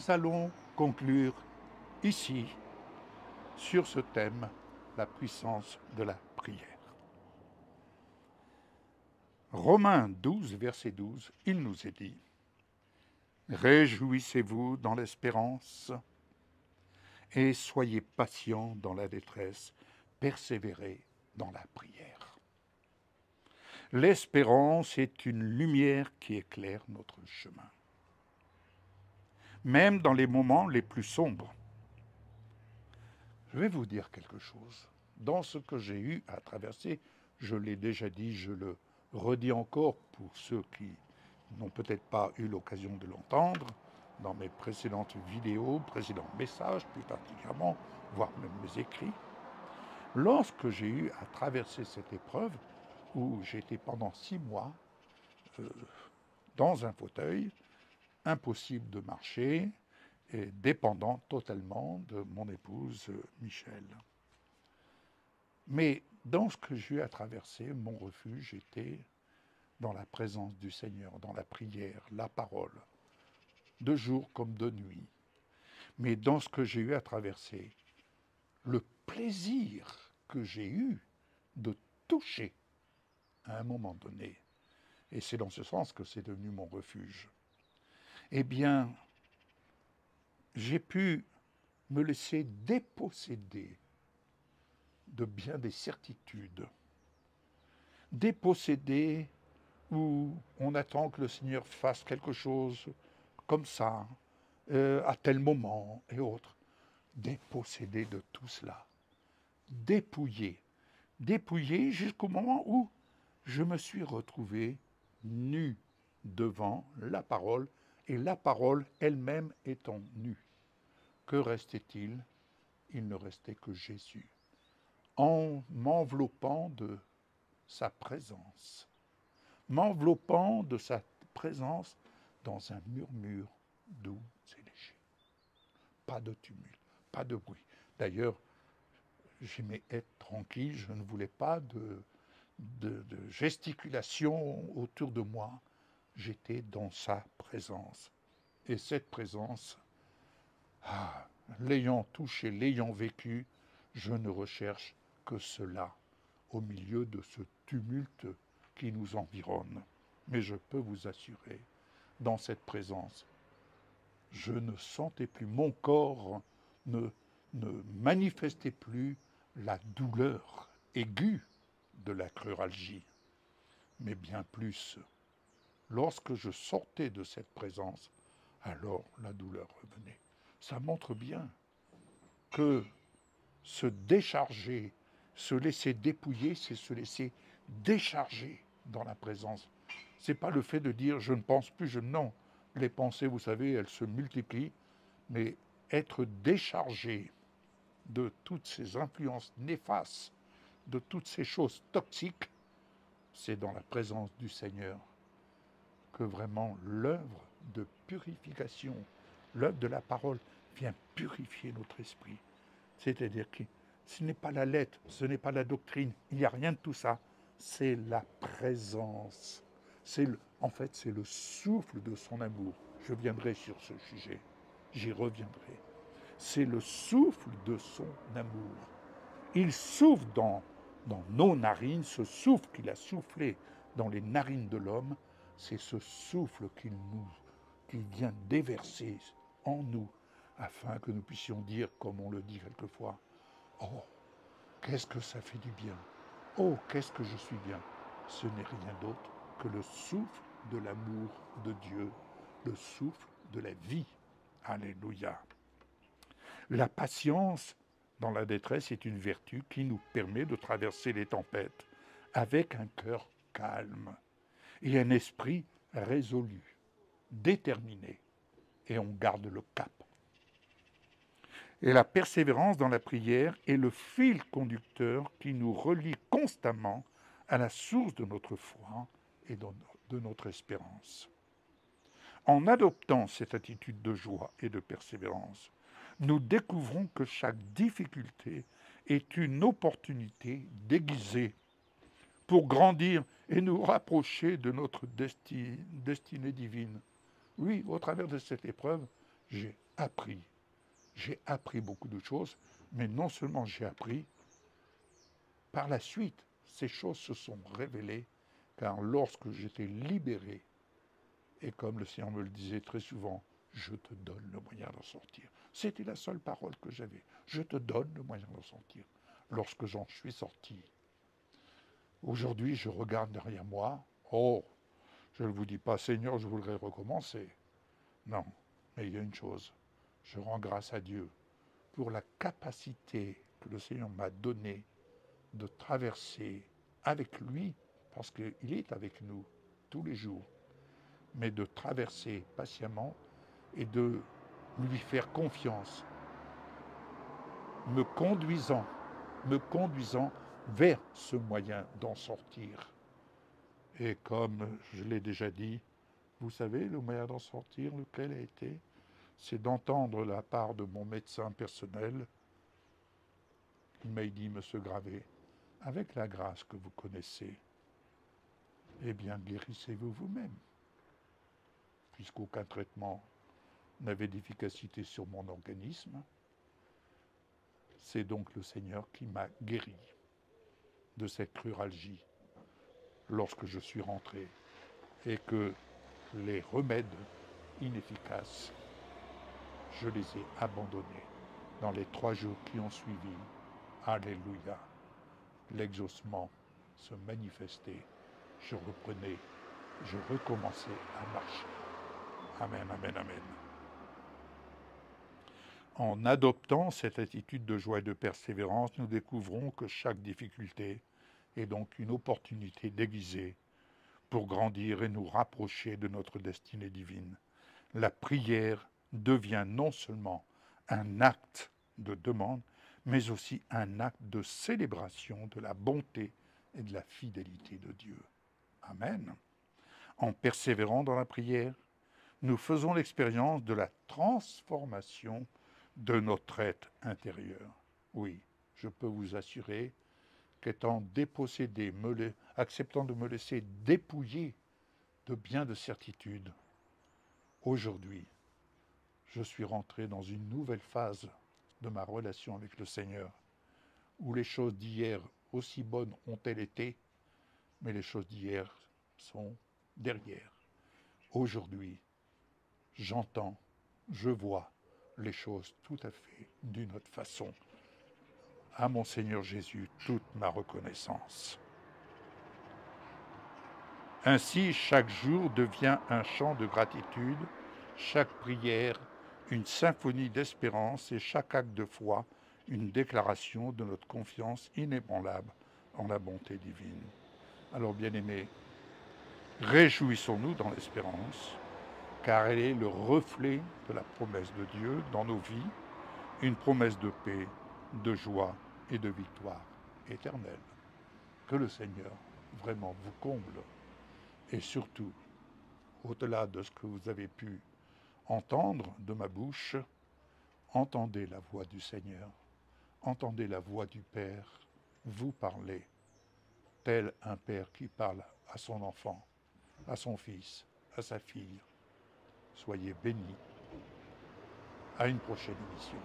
nous allons conclure ici sur ce thème, la puissance de la prière. Romains 12, verset 12, il nous est dit « Réjouissez-vous dans l'espérance et soyez patients dans la détresse, persévérez dans la prière. » L'espérance est une lumière qui éclaire notre chemin. Même dans les moments les plus sombres. Je vais vous dire quelque chose. Dans ce que j'ai eu à traverser, je l'ai déjà dit, je le redis encore pour ceux qui n'ont peut-être pas eu l'occasion de l'entendre, dans mes précédentes vidéos, précédents messages, plus particulièrement, voire même mes écrits. Lorsque j'ai eu à traverser cette épreuve, où j'étais pendant 6 mois dans un fauteuil, impossible de marcher, et dépendant totalement de mon épouse Michel. Mais dans ce que j'ai eu à traverser, mon refuge était dans la présence du Seigneur, dans la prière, la parole, de jour comme de nuit. Mais dans ce que j'ai eu à traverser, le plaisir que j'ai eu de toucher à un moment donné, et c'est dans ce sens que c'est devenu mon refuge, eh bien, j'ai pu me laisser déposséder de bien des certitudes. Déposséder où on attend que le Seigneur fasse quelque chose comme ça, à tel moment et autres. Déposséder de tout cela. Dépouiller. Dépouiller jusqu'au moment où je me suis retrouvé nu devant la parole, et la parole elle-même étant nue. Que restait-il? Il ne restait que Jésus, en m'enveloppant de sa présence, m'enveloppant de sa présence dans un murmure doux et léger. Pas de tumulte, pas de bruit. D'ailleurs, j'aimais être tranquille, je ne voulais pas de gesticulation autour de moi. J'étais dans sa présence. Et cette présence, l'ayant touché, l'ayant vécu, je ne recherche que cela au milieu de ce tumulte qui nous environne. Mais je peux vous assurer, dans cette présence, je ne sentais plus, mon corps ne manifestait plus la douleur aiguë de la cruralgie, mais bien plus. Lorsque je sortais de cette présence, alors la douleur revenait. Ça montre bien que se décharger, se laisser dépouiller, c'est se laisser décharger dans la présence. Ce n'est pas le fait de dire « je ne pense plus », non. Les pensées, vous savez, elles se multiplient, mais être déchargé de toutes ces influences néfastes, de toutes ces choses toxiques, c'est dans la présence du Seigneur que vraiment l'œuvre de purification, l'œuvre de la parole vient purifier notre esprit. C'est-à-dire que ce n'est pas la lettre, ce n'est pas la doctrine, il n'y a rien de tout ça, c'est la présence. En fait, c'est le souffle de son amour. Je viendrai sur ce sujet, j'y reviendrai. C'est le souffle de son amour. Il souffle dans nos narines, ce souffle qu'il a soufflé dans les narines de l'homme, c'est ce souffle qu'il vient déverser en nous, afin que nous puissions dire, comme on le dit quelquefois, « Oh, qu'est-ce que ça fait du bien! Oh, qu'est-ce que je suis bien !» Ce n'est rien d'autre que le souffle de l'amour de Dieu, le souffle de la vie. Alléluia. La patience dans la détresse est une vertu qui nous permet de traverser les tempêtes avec un cœur calme et un esprit résolu, déterminé, et on garde le cap. Et la persévérance dans la prière est le fil conducteur qui nous relie constamment à la source de notre foi et de notre espérance. En adoptant cette attitude de joie et de persévérance, nous découvrons que chaque difficulté est une opportunité déguisée pour grandir et nous rapprocher de notre destinée divine. Oui, au travers de cette épreuve, j'ai appris. J'ai appris beaucoup de choses, mais non seulement j'ai appris, par la suite, ces choses se sont révélées, car lorsque j'étais libéré, et comme le Seigneur me le disait très souvent, je te donne le moyen d'en sortir. C'était la seule parole que j'avais. Je te donne le moyen d'en sortir. Lorsque j'en suis sorti, aujourd'hui, je regarde derrière moi. Oh, je ne vous dis pas, Seigneur, je voudrais recommencer. Non, mais il y a une chose. Je rends grâce à Dieu pour la capacité que le Seigneur m'a donnée de traverser avec lui, parce qu'il est avec nous tous les jours, mais de traverser patiemment et de lui faire confiance, me conduisant, me conduisant vers ce moyen d'en sortir. Et comme je l'ai déjà dit, vous savez, le moyen d'en sortir, lequel a été? C'est d'entendre la part de mon médecin personnel. Il m'a dit, Monsieur Gravé, avec la grâce que vous connaissez, eh bien, guérissez-vous vous-même, puisqu'aucun traitement n'avait d'efficacité sur mon organisme. C'est donc le Seigneur qui m'a guéri de cette cruralgie lorsque je suis rentré et que les remèdes inefficaces, je les ai abandonnés dans les 3 jours qui ont suivi. Alléluia. L'exaucement se manifestait. Je reprenais, je recommençais à marcher. Amen, amen, amen. En adoptant cette attitude de joie et de persévérance, nous découvrons que chaque difficulté est donc une opportunité déguisée pour grandir et nous rapprocher de notre destinée divine. La prière devient non seulement un acte de demande, mais aussi un acte de célébration de la bonté et de la fidélité de Dieu. Amen. En persévérant dans la prière, nous faisons l'expérience de la transformation de notre être intérieur. Oui, je peux vous assurer qu'étant dépossédé, acceptant de me laisser dépouiller de bien de certitude, aujourd'hui, je suis rentré dans une nouvelle phase de ma relation avec le Seigneur, où les choses d'hier, aussi bonnes ont-elles été, mais les choses d'hier sont derrière. Aujourd'hui, j'entends, je vois les choses tout à fait d'une autre façon. À mon Seigneur Jésus, toute ma reconnaissance. Ainsi, chaque jour devient un chant de gratitude, chaque prière une symphonie d'espérance et chaque acte de foi une déclaration de notre confiance inébranlable en la bonté divine. Alors, bien-aimés, réjouissons-nous dans l'espérance, car elle est le reflet de la promesse de Dieu dans nos vies, une promesse de paix, de joie et de victoire éternelle. Que le Seigneur vraiment vous comble. Et surtout, au-delà de ce que vous avez pu entendre de ma bouche, entendez la voix du Seigneur, entendez la voix du Père vous parler, tel un père qui parle à son enfant, à son fils, à sa fille. Soyez bénis. À une prochaine émission.